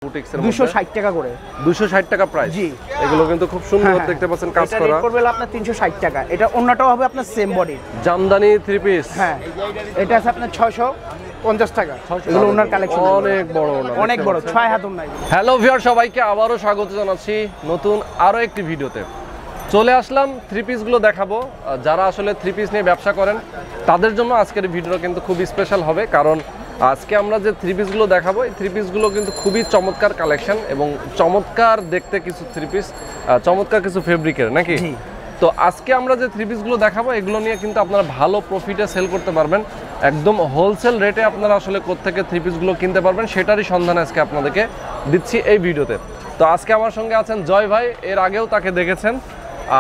বুটিক্সের মধ্যে 260 টাকা করে। 260 টাকা প্রাইস। জি, এগুলো কিন্তু খুব সুন্দর দেখতে পাচ্ছেন কাজ করা। এটা রেট পড়বে আপনার 360 টাকা। এটা ওন্নাটাও হবে আপনার সেম বডি জামদানি 3 পিস। হ্যাঁ, এটা আছে আপনার 650 টাকা। এগুলো ওনার কালেকশন অনেক বড় ওনা, অনেক বড় 6 হাত ওনা। হ্যালো ভিউয়ার, সবাইকে আবারো স্বাগত জানাচ্ছি নতুন আরো একটি ভিডিওতে। চলে আসলাম 3 পিসগুলো দেখাবো। যারা আসলে 3 পিস নিয়ে ব্যবসা করেন তাদের জন্য আজকের ভিডিওটা কিন্তু খুব স্পেশাল হবে, কারণ আজকে আমরা যে 3 পিসগুলো দেখাবো এই 3 পিসগুলো কিন্তু খুবই চমৎকার কালেকশন এবং চমৎকার দেখতে কিছু 3 পিস, চমৎকার কিছু ফেব্রিকের নাকি। তো আজকে আমরা যে 3 পিসগুলো দেখাবো এগুলো নিয়ে কিন্তু আপনারা ভালো প্রফিটে সেল করতে পারবেন। একদম হোলসেল রেটে আপনারা আসলে কোত্থেকে 3 পিসগুলো কিনতে পারবেন সেটারই সন্ধান আজকে আপনাদেরকে দিচ্ছি এই ভিডিওতে। তো আজকে আমার সঙ্গে আছেন জয় ভাই, এর আগেও তাকে দেখেছেন,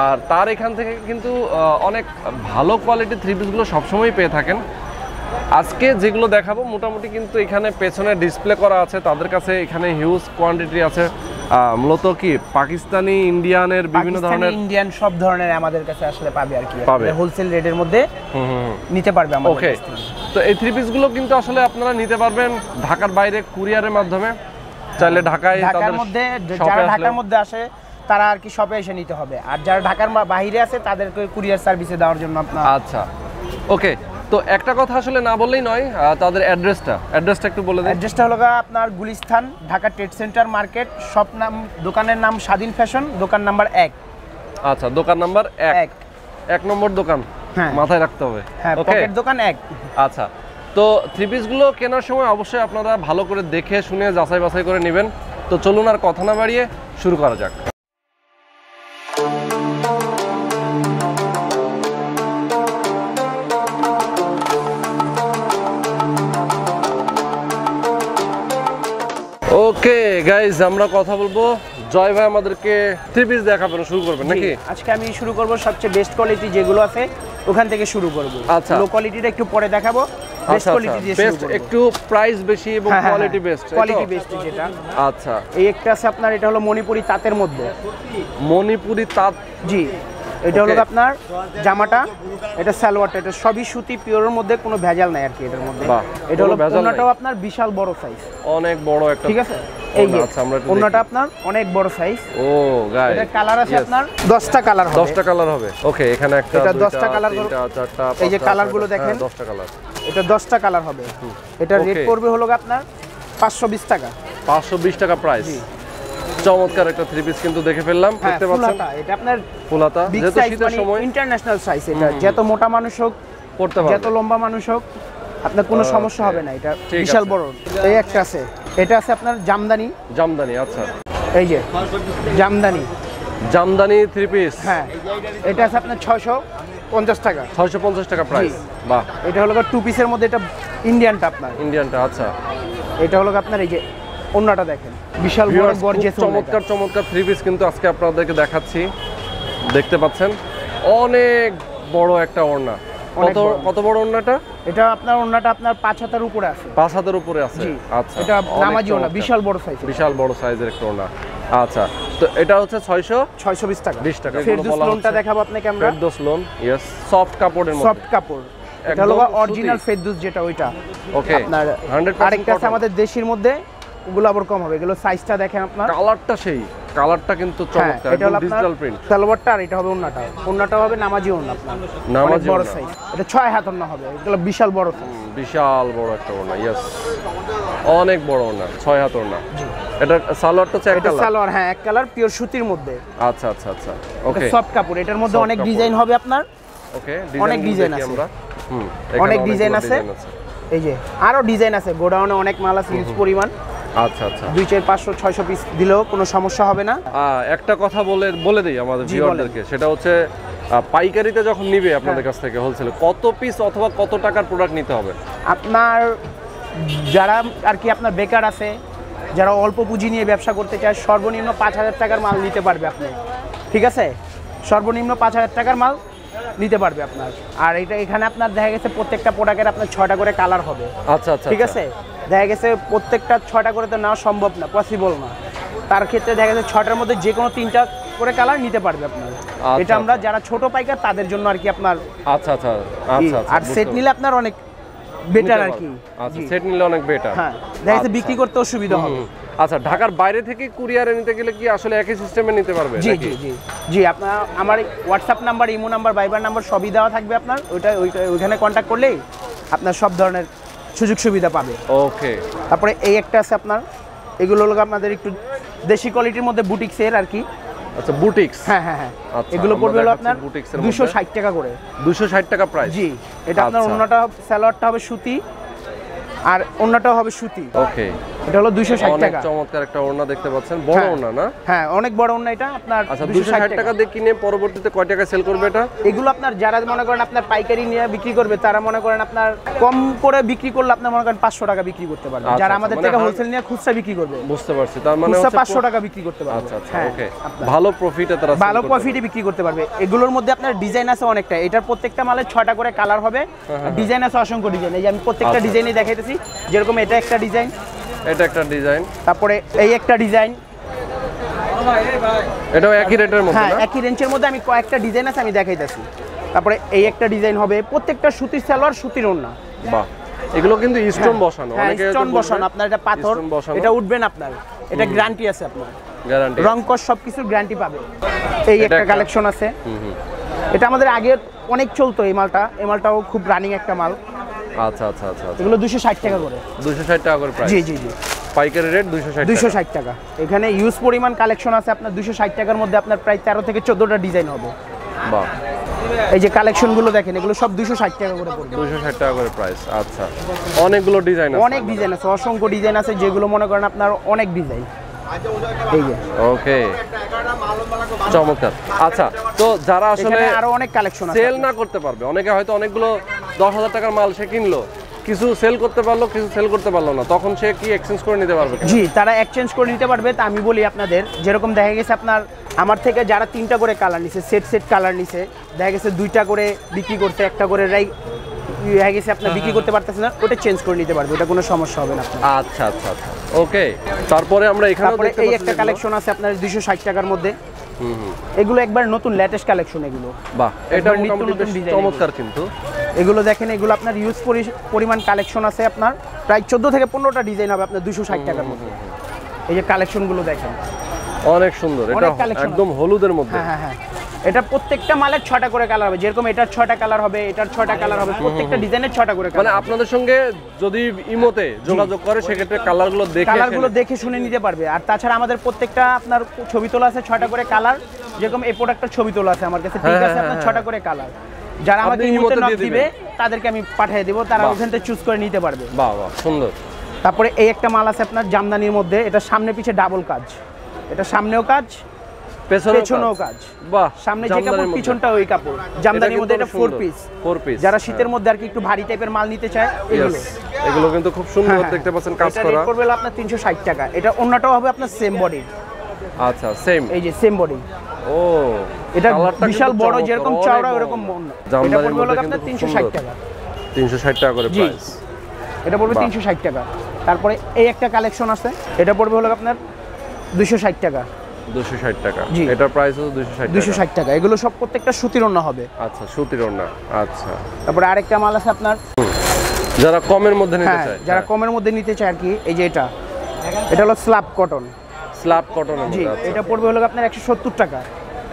আর তার এখান থেকে কিন্তু অনেক ভালো কোয়ালিটির 3 পিসগুলো সবসময় পেয়ে থাকেন। আজকে যেগুলো দেখাবো মোটামুটি কিন্তু এখানে পেছনে ডিসপ্লে করা আছে, তাদের কাছে এখানে হিউজ কোয়ান্টিটি আছে। মূলত কি পাকিস্তানি ইন্ডিয়ানের বিভিন্ন ধরনের ইন্ডিয়ান সব ধরনের আমাদের কাছে আসলে পাবে আর কি, হোলসেল রেটের মধ্যে নিতে পারবে আমাদের। ওকে, তো এই 3 পিসগুলো কিন্তু আসলে আপনারা নিতে পারবেন ঢাকার বাইরে কুরিয়ারের মাধ্যমে। চাইলে ঢাকায় ঢাকার মধ্যে, যারা ঢাকার মধ্যে আসে তারা আর কি শপে এসে নিতে হবে, আর যারা ঢাকার বাইরে আছে তাদেরকে কুরিয়ার সার্ভিসে দেওয়ার জন্য আপনার। আচ্ছা, ওকে। তো একটা কথা আসলে না বললেই নয়, তাদের অ্যাড্রেসটা একটু বলে দেন। অ্যাড্রেসটা হলো আপনার Gulistan, Dhaka trade centre market, shop নাম, দোকানের নাম স্বাধীন ফ্যাশন, দোকান নাম্বার 1। আচ্ছা, দোকান নাম্বার 1 নম্বর দোকান, মাথায় রাখতে হবে। হ্যাঁ, পকেট দোকান 1। আচ্ছা, তো 3 পিসগুলো কেনার সময় অবশ্যই আপনারা ভালো করে দেখে শুনে যাচাই বাছাই করে নেবেন। তো চলুন আর কথা না বাড়িয়ে শুরু করা যাক। ওকে গাইজ, আমরা কথা বলবো। জয় ভাই আমাদেরকে 3 পিস দেখাবেন, শুরু করবেন নাকি? আজকে আমি শুরু করব সবচেয়ে বেস্ট কোয়ালিটি যেগুলো আছে ওখান থেকে শুরু করব। আচ্ছা, লো কোয়ালিটিটা একটু পরে দেখাবো, বেস্ট কোয়ালিটি দিয়ে শুরু করব। একটু প্রাইস বেশি এবং কোয়ালিটি বেস্ট, কোয়ালিটি বেস্ট যেটা। আচ্ছা, এই একটা আছে আপনার, এটা হলো মণিপুরি তাঁতের মধ্যে। মণিপুরি তাঁত, জি। এটা হলো আপনার জামাটা, এটা সালোয়ারটা, এটা সবই সুতি পিওরের মধ্যে, কোনো ভেজাল নাই আর কি এটার মধ্যে। এটা হলো ওন্নাটাও আপনার বিশাল বড় সাইজ, অনেক বড় একটা, ঠিক আছে। এই যে ওন্নাটা আপনার অনেক বড় সাইজ। ও গাইস, এটা কালার আছে আপনার 10টা কালার হবে। 10টা কালার হবে। ওকে, এখানে একটা, এটা 10টা কালার, 3টা 4টা, এই যে কালারগুলো দেখেন, 10টা কালার। এটা 10টা কালার হবে। এটা রেট পড়বে হলো আপনার 520 টাকা। 520 টাকা প্রাইস। চমৎকার একটা 3 পিস কিন্তু দেখে ফেললাম, দেখতে পাচ্ছেন। এটা আপনার ফুলাতা, যেহেতু শীতের সময় ইন্টারন্যাশনাল সাইজ। এটা যত মোটা মানুষ হোক পড়তে পারবে, যত লম্বা মানুষ হোক আপনার কোনো সমস্যা হবে না। এটা বিশাল বড়। এই একটা আছে, এটা আছে আপনার জামদানি। আচ্ছা, এই যে জামদানি 3 পিস। হ্যাঁ, এটা আছে আপনার 650 টাকা। 650 টাকা প্রাইস। বাহ, এটা হলো 2 পিসের মধ্যে, এটা ইন্ডিয়ানটা আপনার। আচ্ছা। এটা হলো আপনার, এই যে ওন্নাটা দেখেন, বিশাল বড় গর্জিয়াস চমৎকার 3 পিস কিন্তু আজকে আপনাদেরকে দেখাচ্ছি। দেখতে পাচ্ছেন অনেক বড় একটা ওড়না। কত বড় ওড়নাটা? এটা আপনার ওড়নাটা আপনার 5 হাতের উপরে আছে। 5 হাতের উপরে আছে। আচ্ছা, এটা নামাজি ওড়না, বিশাল বড় সাইজ, বিশাল বড় সাইজের একটা ওড়না। আচ্ছা, তো এটা হচ্ছে 620 টাকা। 20 টাকা। ফেরদৌস লোনটা দেখাবো আপনাকে আমরা। ফেরদৌস লোন, यस, সফট কাপড়ের মধ্যে। সফট কাপড়, এটা হলো অরিজিনাল ফেরদৌস যেটা ওইটা। ওকে, আপনার 100% আরেকটা আছে আমাদের দেশির মধ্যে, ওগুলো আবার কম হবে। এগুলো সাইজটা দেখেন আপনার, কালারটা সেই, কালারটা কিন্তু চমৎকার, একদম ডিজিটাল প্রিন্ট। সালোয়ারটা, আর এটা হবে ওন্নাটা। ওন্নাটা হবে নামাজি ওন্না আপনার, নামাজি বড় সাইজ। এটা 6 হাত ওন্না হবে। এগুলো বিশাল বড় সাইজ, বিশাল বড় একটা ওন্না, यस, অনেক বড় ওন্না, 6 হাত ওন্না। এটা সালোয়ারটা হচ্ছে এক কালার। সালোয়ার, হ্যাঁ, এক কালার, পিওর সুতির মধ্যে। আচ্ছা। ওকে, সফট কাপড়, এটার মধ্যে অনেক ডিজাইন হবে আপনার। ওকে, অনেক ডিজাইন আছে আমরা, অনেক ডিজাইন আছে। এই যে আরো ডিজাইন আছে, গোডাউনে অনেক মাল আছে, হিউজ পরিমাণ। আচ্ছা, 2, 4, 500, 600 পিস দিলেও কোনো সমস্যা হবে না। একটা কথা বলে দেই আমাদের ভিউয়ারদেরকে, সেটা হচ্ছে পাইকারিতে যখন নিবে আপনাদের কাছ থেকে হোলসেলে কত পিস অথবা কত টাকার প্রোডাক্ট নিতে হবে? আপনার যারা আর কি আপনার বেকার আছে, যারা অল্প পুঁজি নিয়ে ব্যবসা করতে চায়, সর্বনিম্ন 5000 টাকার মাল নিতে পারবে আপনি, ঠিক আছে? সর্বনিম্ন 5000 টাকার মাল নিতে পারবে আপনার। আর এটা এখানে আপনার দেখা গেছে প্রত্যেকটা প্রোডাক্টের আপনার 6টা করে কালার হবে। আচ্ছা, ঠিক আছে। দেখা গেছে প্রত্যেকটা 6টা করে তো নেওয়া সম্ভব না, পসিবল না। তার ক্ষেত্রে দেখা গেছে 6টার মধ্যে যে কোনো 3টা করে কালার নিতে পারবে আপনার। এটা আমরা যারা ছোট পাইকার তাদের জন্য আর কি আপনার। আচ্ছা। আর সেট নিলে আপনার অনেক বেটার আর কি। আচ্ছা, সেট নিলে অনেক বেটার। হ্যাঁ, দেখা যাচ্ছে বিক্রি করতেও সুবিধা হবে। আচ্ছা, ঢাকার বাইরে থেকে কুরিয়ারে নিতে গেলে কি আসলে একই সিস্টেমে নিতে পারবে? জি জি জি জি, আপনার আমার WhatsApp number, imo number, Viber number সবই দেওয়া থাকবে আপনার। ওইখানে কন্ট্যাক্ট করলেই আপনার সব ধরনের সুযোগ সুবিধা পাবে। ওকে। তারপরে এই একটা আছে আপনার, এগুলো হলো আপনাদের একটু দেশি কোয়ালিটির মধ্যে বুটিক্সের আর কি। আচ্ছা, বুটিক্স। হ্যাঁ হ্যাঁ হ্যাঁ, আচ্ছা, এগুলো পড়বে হলো আপনার বুটিক্সের 260 টাকা করে। 260 টাকা প্রাইস। জি, এটা আপনার আচ্ছা। অন্যটা সালোয়ারটা হবে সুতি আর অন্যটাও হবে সুতি। ওকে, এটা হলো 260 অনেক টাকা। চমৎকার একটা ওড়না দেখতে পাচ্ছেন, বড় হ্যাঁ। ওড়না না? হ্যাঁ, অনেক বড় ওড়না এটা আপনার। আচ্ছা, 260 টাকা দিয়ে কিনে পরবর্তীতে কয় টাকা সেল করবে এটা? এগুলো আপনার যারা মনে করেন আপনার পাইকারি নিয়ে বিক্রি করবে, তারা মনে করেন আপনার কম করে বিক্রি করলে আপনার মনে করেন 500 টাকা বিক্রি করতে পারবে। আচ্ছা, যারা আচ্ছা, আমাদের মানে থেকে হোলসেল নিয়ে খুচরা বিক্রি করবে, বুঝতে পারছি, তার মানে খুচরা হচ্ছে 500 টাকা বিক্রি করতে পারবে। আচ্ছা আচ্ছা, হ্যাঁ, ওকে, আপনার ভালো প্রফিটে তারা sell ভালো করতে প্রফিটে বিক্রি করতে পারবে। এগুলোর মধ্যে আপনার ডিজাইন আছে অনেকটা। এটার প্রত্যেকটা মালে 6টা করে কালার হবে, ডিজাইন আছে অসংখ্য ডিজাইন। এই যে আমি প্রত্যেকটা আচ্ছা। ডিজাইনই দেখাইতেছি, যেরকম এটা একটা ডিজাইন, এটা একটা ডিজাইন, তারপরে এই একটা ডিজাইন। এটাও একই রেটের মধ্যে হ্যাঁ, না? একই রেঞ্জের মধ্যে আমি কয়েকটা ডিজাইন আছে, আমি দেখাইতেছি। তারপরে এই একটা ডিজাইন হবে, প্রত্যেকটা সুতির সালোয়ার, সুতির ওড়না। বাহ, এগুলো কিন্তু স্টোন বসানো, হ্যাঁ, অনেকে স্টোন বসানো আপনার, এটা পাথর, stone বসানো। এটা উঠবে না আপনার, এটা গ্যারান্টি আছে আপনার, গ্যারান্টি। রং কস সবকিছুর গ্যারান্টি পাবে। এই এটা একটা একটা- কালেকশন আছে, এটা আমাদের আগে অনেক চলতো। এই মালটাও খুব রানিং একটা মাল। আচ্ছা আচ্ছা আচ্ছা আচ্ছা, এগুলো 260 টাকা করে। 260 টাকা করে প্রাইস। জি জি জি, পাইকারি রেট 260 টাকা। 260 টাকা। এখানে ইউজ পরিমাণ কালেকশন আছে আপনার। 260 টাকার মধ্যে আপনার প্রায় 13 থেকে 14টা ডিজাইন হবে। বাহ, এই যে কালেকশনগুলো দেখেন, এগুলো সব 260 টাকা করে পড়বে। 260 টাকা করে প্রাইস। আচ্ছা, অনেকগুলো ডিজাইন আছে। অনেক ডিজাইন আছে, অসংখ্য ডিজাইন আছে, যেগুলো মনে করেন আপনার অনেক ডিজাইন। এই যে ওকে, চমৎকার। আচ্ছা, তো যারা আসলে এখানে আরো অনেক কালেকশন আছে। সেল না করতে পারবে, অনেকে হয়তো অনেকগুলো 10,000 টাকার মাল সে কিনলো, কিছু সেল করতে পারলো, কিছু সেল করতে পারলো না, তখন সে কি এক্সচেঞ্জ করে নিতে পারবে? জি, তারা এক্সচেঞ্জ করে নিতে পারবে। তা আমি বলি আপনাদের, যেরকম দেখা গেছে আপনার আমার থেকে যারা 3টা করে কালার নিছে, সেট কালার নিছে, দেখা গেছে 2টা করে বিক্রি করতে, একটা করে দেখা গেছে আপনার বিক্রি করতে পারতেছে না, ওটা চেঞ্জ করে নিতে পারবে, ওটা কোনো সমস্যা হবে না আপনার। আচ্ছা আচ্ছা আচ্ছা, ওকে। তারপরে আমরা এখানে তারপরে এই একটা কালেকশন আছে আপনার 260 টাকার মধ্যে। এগুলো একবার নতুন লেটেস্ট কালেকশন এগুলো। বাহ, এটা একবার নিত্য মোটামুটি নতুন বেশ ডিজাইন চমৎকার কিন্তু। এগুলো দেখেন, এগুলো আপনার ইউজ পরিমাণ কালেকশন আছে আপনার, প্রায় 14 থেকে 15টা ডিজাইন হবে আপনার 260 টাকার মধ্যে। এই যে কালেকশনগুলো দেখেন, অনেক সুন্দর, এটা অনেক collection একদম হলুদের মধ্যে। হ্যাঁ হ্যাঁ হ্যাঁ, এটা প্রত্যেকটা মালের 6টা করে কালার হবে। যেরকম এটার 6টা কালার হবে, এটার 6টা কালার হবে, প্রত্যেকটা ডিজাইনের 6টা করে মানে কালার। আপনাদের সঙ্গে যদি ইমোতে যোগাযোগ করে, সেক্ষেত্রে কালারগুলো দেখে কালারগুলো দেখে শুনে নিতে পারবে। আর তাছাড়া আমাদের প্রত্যেকটা আপনার ছবি তোলা আছে 6টা করে কালার। যেরকম এই প্রোডাক্টের ছবি তোলা আছে আমার কাছে, ঠিক আছে, আপনার 6টা করে কালার। যারা আমাকে আপনি ইমোতে ইমোতে নক দিয়ে দিবে, দিবেন। তাদেরকে আমি পাঠিয়ে দেব, তারা বাহ। ওখান থেকে চুজ করে নিতে পারবে। বাহ বাহ, সুন্দর। তারপরে এই একটা মাল আছে আপনার জামদানির মধ্যে, এটা সামনে পিছে ডাবল কাজ, এটা সামনেও কাজ, পেছনেও কাজ। বাহ, সামনে যে জামদানির কাপড়, মধ্যে। পিছনটা ওই কাপড়। জামদানির মধ্যে এটা 4 পিস। 4 পিস, যারা শীতের মধ্যে আর কি একটু ভারী টাইপের মাল নিতে চায়, এগুলো এগুলো কিন্তু খুব সুন্দর দেখতে পাচ্ছেন কাজ এটা করা। রেট পড়বে হলো আপনার 360 টাকা। এটা অন্যটাও হবে আপনার সেম বডি। আচ্ছা, সেম। এই যে সেম বডি, ও, এটা কালারটা বিশাল কিন্তু বড়, চমৎকার, যেরকম অনেক চওড়া বড়। ওরকম বড়। এটা জামদানির পড়বে হলো মধ্যে আপনার কিন্তু খুব 360 সুন্দর। টাকা। 360 টাকা করে জি, প্রাইস। এটা পড়বে বাহ। 360 টাকা। তারপরে এই একটা কালেকশন আছে, এটা পড়বে হলো আপনার 260 টাকা। 260 টাকা। জি। এটার প্রাইস হলো 260 টাকা। 260 টাকা। এগুলো সব প্রত্যেকটা সুতির ওড়না হবে। আচ্ছা, সুতির ওড়না। আচ্ছা, তারপরে আরেকটা মাল আছে আপনার, যারা কমের মধ্যে নিতে হ্যাঁ, চায়, যারা কমের মধ্যে নিতে চায় আর কি, এই যে এটা হলো স্ল্যাব কটন। স্ল্যাব কটনের জি, মধ্যে। আচ্ছা, এটা পড়বে হলো আপনার 170 টাকা।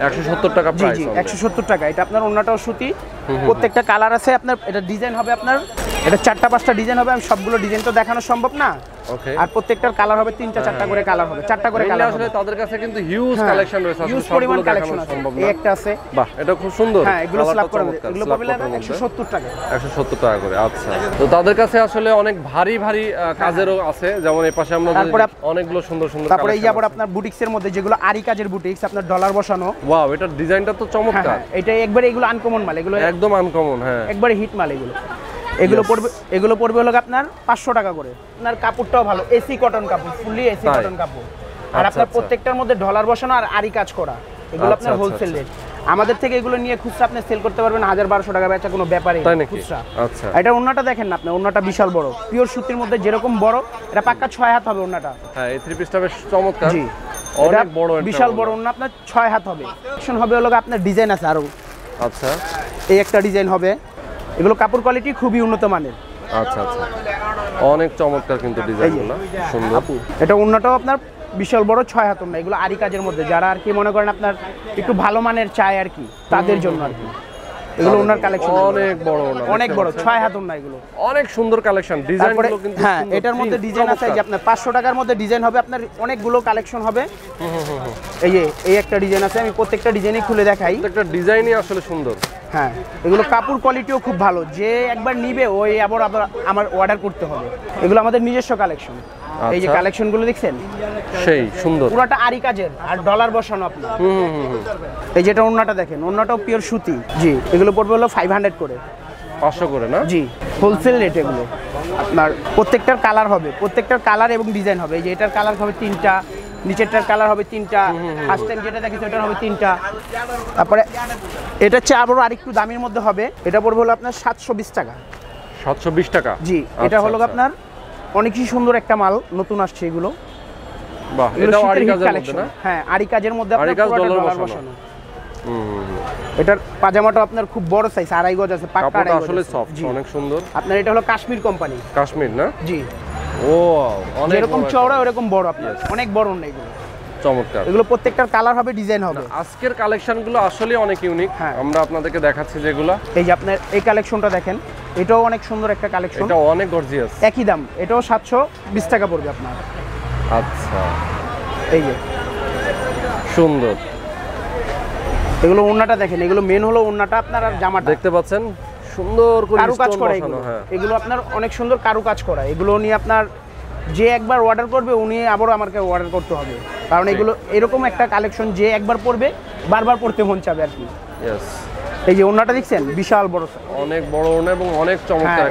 170 টাকা জি প্রাইস। জি, 170 টাকা। এটা আপনার ওড়নাটাও সুতি, প্রত্যেকটা কালার আছে আপনার। এটা ডিজাইন হবে আপনার, এটা 4টা 5টা ডিজাইন হবে। আমি সবগুলো ডিজাইন তো দেখানো সম্ভব না। ওকে। আর প্রত্যেকটার কালার হবে 3টা 4টা করে কালার হবে, 4টা করে কালার হবে। আসলে তাদের কাছে কিন্তু হিউজ কালেকশন রয়েছে, আসলে ইউজ সবগুলো পরিমাণ দেখানো কালেকশন আছে। সম্ভব এই না। একটা আছে, বাহ, এটা খুব সুন্দর। হ্যাঁ, এগুলো কালারটা স্ল্যাব করে, চমৎকার, এগুলো স্ল্যাব পড়বে কটনের মধ্যে। 170 টাকা। 170 টাকা করে। আচ্ছা, তো তাদের কাছে আসলে অনেক ভারী ভারী কাজেরও আছে, যেমন এই পাশে আমরা তারপরে অনেকগুলো সুন্দর সুন্দর। তারপরে এই আবার আপনার বুটিক্সের মধ্যে, যেগুলো আরি কাজের বুটিক্স, আপনার ডলার বসানো। ওয়াও, এটার ডিজাইনটা তো হ্যাঁ চমৎকার। হ্যাঁ, এটা একবারে, এগুলো আনকমন মাল, এগুলো একদম আনকমন। হ্যাঁ, একবারে হিট মাল এগুলো। এগুলো পড়বে হলো আপনার 500 টাকা করে। আপনার কাপড়টাও ভালো, এসি কটন কাপড়, ফুললি এসি তাই? কটন কাপড়। আর আচ্ছা, আপনার আচ্ছা। প্রত্যেকটার মধ্যে ডলার বসানো আর আরি কাজ করা। এগুলো আচ্ছা, আপনার আচ্ছা, হোলসেল আচ্ছা। রেট। আমাদের থেকে এগুলো নিয়ে খুচরা আপনি সেল করতে পারবেন 1000-1200 টাকা, বেচা কোনো ব্যাপারই তাই না, নাকি? খুচরা। আচ্ছা, এটা ওন্নাটা দেখেন না আপনি, ওন্নাটা বিশাল বড়, পিওর সুতির মধ্যে যেরকম বড়, এটা পাক্কা 6 হাত হবে ওন্নাটা। হ্যাঁ, এই থ্রি পিসটা বেশ চমৎকার। জি, অনেক এটা বড় একটা বিশাল ওড়না। বড় ওন্না, আপনার 6 হাত হবে। সেকশন হবে হলো আপনার ডিজাইন আছে আরো। আচ্ছা, এই একটা ডিজাইন হবে। এগুলো কাপড় কোয়ালিটি খুবই উন্নত মানের। আচ্ছা আচ্ছা, অনেক চমৎকার কিন্তু ডিজাইনগুলো, সুন্দর। এটা অন্যটাও আপনার বিশাল বড় 6 হাত না, এগুলো আরি কাজের মধ্যে, যারা আর কি মনে করেন আপনার একটু ভালো মানের চাই আর কি, তাদের জন্য আর কি এগুলো ওনার কালেকশন অনেক বড়, অনেক বড় 6 হাত না এগুলো, অনেক সুন্দর কালেকশন। ডিজাইনগুলো কিন্তু হ্যাঁ, এটার মধ্যে ডিজাইন আছে যে আপনার 500 টাকার মধ্যে ডিজাইন হবে, আপনার অনেকগুলো কালেকশন হবে। এই যে এই একটা ডিজাইন আছে, আমি প্রত্যেকটা ডিজাইনই খুলে দেখাই। প্রত্যেকটা ডিজাইনই আসলে সুন্দর। হ্যাঁ, এগুলো কাপড় কোয়ালিটিও খুব ভালো, যে একবার নিবে ওই আবার আমার অর্ডার করতে হবে। এগুলো আমাদের নিজস্ব কালেকশন। এই যে কালেকশনগুলো দেখছেন, সেই সুন্দর, পুরোটা আরি কাজের আর ডলার বসানো আপনার। এই যেটা ওন্নাটা দেখেন, ওন্নাটাও পিওর সুতি। জি, এগুলো পড়বে হলো 500 করে, 500 করে না? জি, হোলসেল রেট। এগুলো আপনার প্রত্যেকটার কালার হবে, প্রত্যেকটার কালার এবং ডিজাইন হবে। এই যে এটার কালার হবে 3টা, নিচেরটার কালার হবে 3টা, ফার্স্ট টাইম যেটা দেখেছি ওটার হবে 3টা। তারপরে এটা হচ্ছে আবারও আরেকটু দামের মধ্যে হবে, এটা পড়বে হলো আপনার 720 টাকা। 720 টাকা? জি, এটা হলো আপনার অনেকই সুন্দর একটা মাল, নতুন আসছে এগুলো। বাহ, এটাও আরি কাজের মধ্যে না? হ্যাঁ, আরি কাজের মধ্যে আপনার পুরোটা ডলার বসানো। এটার পাজামাটা আপনার খুব বড় সাইজ, 2.5 গজ আছে, পাক্কা 2.5 গজ, আসলে সফট, অনেক সুন্দর। আপনার এটা হলো কাশ্মীর কোম্পানি। কাশ্মীর না? জি। ও, অনেক এরকম চওড়া এরকম বড়, আপনার অনেক বড় না এগুলো। চমৎকার। এগুলো প্রত্যেকটার কালার হবে, ডিজাইন হবে। আজকের কালেকশনগুলো আসলে অনেক ইউনিক। হ্যাঁ, আমরা আপনাদেরকে দেখাচ্ছি যেগুলো। এই যে আপনার এই কালেকশনটা দেখেন, এটাও অনেক সুন্দর একটা কালেকশন, এটা অনেক গর্জিয়াস। একই দাম, এটাও 720 টাকা পড়বে আপনার। আচ্ছা, এই যে সুন্দর। এগুলো ওন্নাটা দেখেন, এগুলো মেন হলো ওন্নাটা আপনার, আর জামাটা দেখতে পাচ্ছেন সুন্দর করে কারুকাজ স্টোন করা। বসানো। হ্যাঁ, এগুলো আপনার অনেক সুন্দর কারুকাজ করা। এগুলো নিয়ে আপনার যে একবার অর্ডার করবে উনি আবারও আমাকে অর্ডার করতে হবে, কারণ এগুলো এরকম একটা কালেকশন যে একবার পরবে বারবার পরতে মন চাবে আর কি। ইয়েস। এই যে ওন্নাটা দেখছেন, বিশাল বড়, অনেক বড় ওন্না এবং অনেক চমৎকার।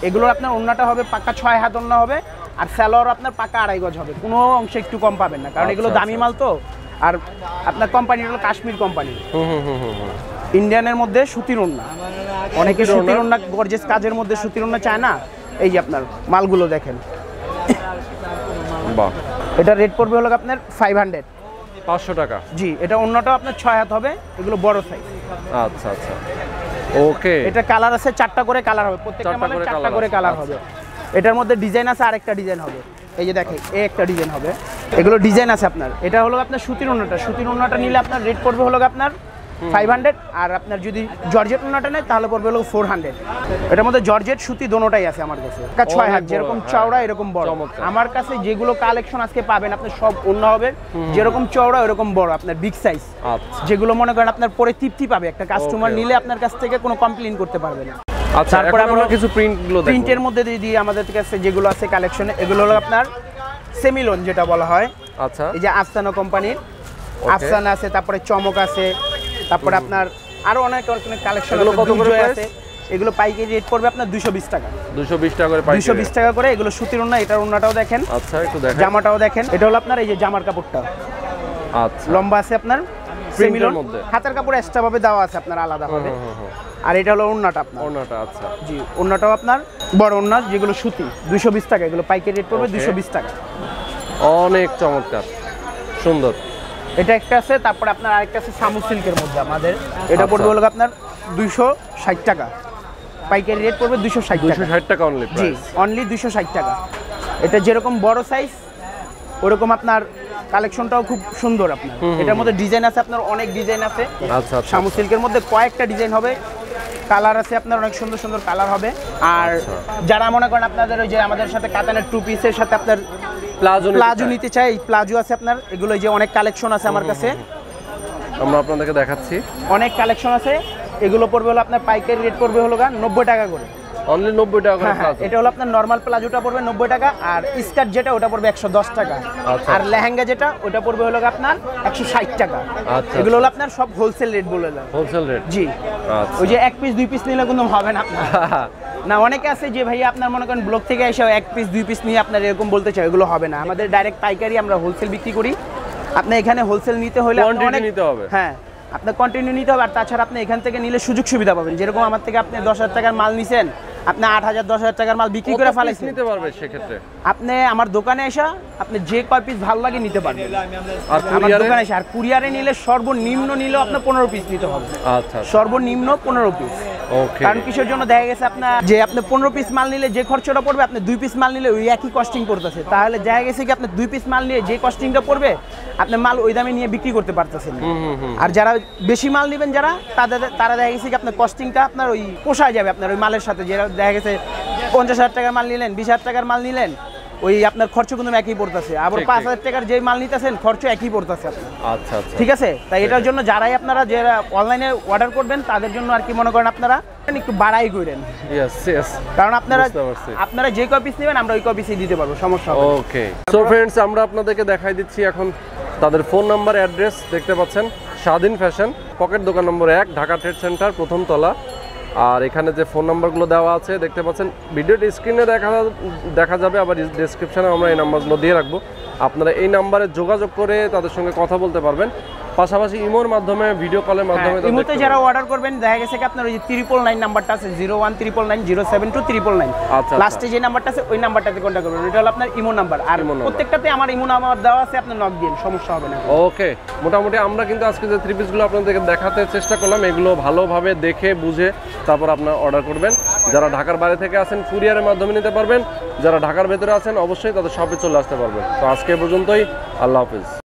এগুলো আপনার ওন্নাটা হবে পাক্কা 6 হাত ওন্না হবে, আর সালোয়ার আপনার পাক্কা 2.5 গজ হবে, কোনো অংশে একটু কম পাবেন না, কারণ এগুলো দামি মাল তো। আর আপনার কোম্পানি হলো কাশ্মীর কোম্পানি, ইন্ডিয়ানের মধ্যে সুতির ওন্না। অনেকে সুতির ওন্না, গর্জিয়াস কাজের মধ্যে সুতির ওন্না চায় না। এই যে আপনার মালগুলো দেখেন। বাহ, এটা রেট পড়বে হলো আপনার 500, 500 টাকা। জি, এটা অন্যটাও আপনার 6 হাত হবে, এগুলো বড় সাইজ। আচ্ছা আচ্ছা, ওকে। এটা কালার আছে 4টা করে কালার হবে, প্রত্যেকটা মালে 4টা করে কালার হবে। এটার মধ্যে ডিজাইন আছে, আরেকটা ডিজাইন হবে। এই যে দেখেন, এই একটা ডিজাইন হবে, এগুলো ডিজাইন আছে আপনার। এটা হলো আপনার সুতির ওন্নাটা, সুতির ওন্নাটা নিলে আপনার রেট পড়বে হলো আপনার 500, আর আপনার যদি জর্জেট ওন্নাটা নেয় তাহলে পড়বে হলো 400। এটার মধ্যে জর্জেট সুতি দোনোটাই আছে আমার কাছে। 6 হাত, যেরকম চওড়া এরকম বড়। আমার কাছে যেগুলো কালেকশন আজকে পাবেন আপনি সব ওন্না হবে যেরকম চওড়া এরকম বড়, আপনার বিগ সাইজ, যেগুলো মনে করেন আপনার পরে তৃপ্তি পাবে। একটা কাস্টমার নিলে আপনার কাছ থেকে কোনো কমপ্লেইন করতে পারবে না। আচ্ছা, তারপর আমরা কিছু প্রিন্টগুলো দেখব। প্রিন্টের মধ্যে দিয়ে আমাদের কাছে যেগুলো আছে কালেকশনে, এগুলো হলো আপনার সেমিলোন যেটা বলা হয়। আচ্ছা, এই যে আফসানা কোম্পানির আফসানা আছে, তারপরে চমক আছে, তারপরে আপনার আরো অনেক অনেক কালেকশন আছে। এগুলো পাইকারি রেট পড়বে আপনার 220 টাকা। 220 টাকা করে পাইকারি, 220 টাকা করে। এগুলো সুতির ওন্না, এটার ওন্নাটাও দেখেন। আচ্ছা, একটু দেখেন, জামাটাও দেখেন। এটা হলো আপনার এই যে জামার কাপড়টা, আচ্ছা, লম্বা আছে আপনার সেমিলোন, হাতের কাপড় এক্সট্রা ভাবে দেওয়া আছে আপনার আলাদা ভাবে। আর এটা হলো ওন্নাটা আপনার, ওন্নাটা। আচ্ছা, জি, ওন্নাটাও আপনার বড় ওন্না, যেগুলো সুতি 220 টাকা। এগুলো পাইকারি রেট পড়বে 220 টাকা। অনেক চমৎকার, সুন্দর। এটা একটা আছে, তারপরে আপনার আরেকটা আছে সামু সিল্কের মধ্যে আমাদের। এটা পড়বে হলো আপনার 260 টাকা, পাইকারি রেট পড়বে 260 টাকা অনলি। জি, অনলি 260 টাকা। এটা যেরকম বড় সাইজ ওরকম আপনার কালেকশনটাও খুব সুন্দর আপনার। এটার মধ্যে ডিজাইন আছে আপনার, অনেক ডিজাইন আছে। আচ্ছা, সামু সিল্কের মধ্যে কয়েকটা ডিজাইন হবে, কালার আছে আপনার, অনেক সুন্দর সুন্দর কালার হবে। আর যারা মনে করেন আপনাদের ওই যে আমাদের সাথে কাতানের 2 পিসের সাথে আপনার প্লাজো নিতে চাই, প্লাজো আছে আপনার। এগুলো যে অনেক কালেকশন আছে আমার কাছে, আমরা আপনাদেরকে দেখাচ্ছি। অনেক কালেকশন আছে। এগুলো পড়বে হলো আপনার পাইকারি রেট পড়বে হলো 90 টাকা করে, অনলি 90 টাকা করে প্লাজো। এটা হলো আপনার নরমাল প্লাজোটা পড়বে 90 টাকা, আর স্কার্ট যেটা ওটা পড়বে 110 টাকা, আর লেহেঙ্গা যেটা ওটা পড়বে হলো আপনার 160 টাকা। এগুলো হলো আপনার সব হোলসেল রেট বলে দেন। হোলসেল রেট, জি। ওই যে 1 পিস 2 পিস নিলে কিন্তু হবে না আপনার। না, অনেকে আছে যে ভাই আপনার মনে করেন ব্লক থেকে এসে 1 পিস 2 পিস নিয়ে আপনার এরকম বলতে চাই, এগুলো হবে না। আমাদের ডাইরেক্ট পাইকারি, আমরা হোলসেল বিক্রি করি। আপনি এখানে হোলসেল নিতে হলে অনেক নিতে হবে। হ্যাঁ, আপনার কন্টিনিউ নিতে হবে। আর তাছাড়া আপনি এখান থেকে নিলে সুযোগ সুবিধা পাবেন। যেরকম আমার থেকে আপনি 10,000 টাকার মাল নিছেন, আপনি 8,000 10,000 টাকার মাল বিক্রি করে ফেলাইছেন, নিতে পারবে সেক্ষেত্রে। আপনি আমার দোকানে এসে আপনি যে কয় পিস ভালো লাগে নিতে পারবেন। আর আমার দোকানে এসে, আর কুরিয়ারে নিলে সর্বনিম্ন নিলেও আপনার 15 পিস নিতে হবে। আচ্ছা, সর্বনিম্ন 15 পিস। ওকে কারণ কিসের জন্য দেখা গেছে আপনার যে আপনি 15 পিস মাল নিলে যে খরচটা পড়বে আপনি 2 পিস মাল নিলে ওই একই কস্টিং পড়তেছে, তাহলে দেখা গেছে কি আপনি 2 পিস মাল নিয়ে যে কস্টিংটা পড়বে আপনি মাল ওই দামে নিয়ে বিক্রি করতে পারতেছেন। আর যারা বেশি মাল নেবেন যারা তারা দেখা গেছে কি আপনার কস্টিংটা আপনার ওই পোষায় যাবে আপনার ওই মালের সাথে, যেটা দেখা গেছে 50,000 টাকার মাল নিলেন 20,000 টাকার মাল নিলেন ওই আপনার খরচ কিন্তু একই পড়তেছে, আবার 5,000 টাকার যে মাল নিতেছেন খরচ একই পড়তেছে আপনার। আচ্ছা আচ্ছা ঠিক আছে, তাই এটার জন্য যারাই আপনারা যারা অনলাইনে অর্ডার করবেন তাদের জন্য আর কি মনে করেন আপনারা একটু বাড়াই করেন, ইয়েস ইয়েস কারণ আপনারা বুঝতে পারছি। আপনারা যে কপিস নেবেন আমরা ওই কপিসই দিতে পারবো, সমস্যা হবে না। ওকে সো ফ্রেন্ডস, আমরা আপনাদেরকে দেখাই দিচ্ছি এখন তাদের ফোন নাম্বার, অ্যাড্রেস দেখতে পাচ্ছেন, স্বাধীন ফ্যাশন, পকেট দোকান নম্বর 1, ঢাকা ট্রেড সেন্টার, প্রথম তলা। আর এখানে যে ফোন নাম্বারগুলো দেওয়া আছে দেখতে পাচ্ছেন, ভিডিওটি স্ক্রিনে দেখা যাবে, আবার ডেসক্রিপশনে আমরা এই নাম্বারগুলো দিয়ে রাখবো। আপনারা এই নাম্বারে যোগাযোগ করে তাদের সঙ্গে কথা বলতে পারবেন, পাশাপাশি ইমোর মাধ্যমে, ভিডিও কলের মাধ্যমে। ইমোতে যারা অর্ডার করবেন দেখা গেছে কি আপনার ওই 999 নাম্বারটা আছে 0199907299, আচ্ছা লাস্টে যে নাম্বারটা আছে ওই নাম্বারটাতে কন্টাক্ট করবেন, এটা হলো আপনার ইমো নাম্বার। আর প্রত্যেকটাতে আমার ইমো নাম্বার দেওয়া আছে, আপনি নক দিন, সমস্যা হবে না। ওকে, মোটামুটি আমরা কিন্তু আজকে যে থ্রি পিসগুলো আপনাদেরকে দেখাতে চেষ্টা করলাম এগুলো ভালোভাবে দেখে বুঝে তারপর আপনারা অর্ডার করবেন। যারা ঢাকার বাইরে থেকে আছেন কুরিয়ারের মাধ্যমে নিতে পারবেন, যারা ঢাকার ভেতরে আছেন অবশ্যই তাদের শপে চলে আসতে পারবেন। তো আজকে পর্যন্তই, আল্লাহ হাফেজ।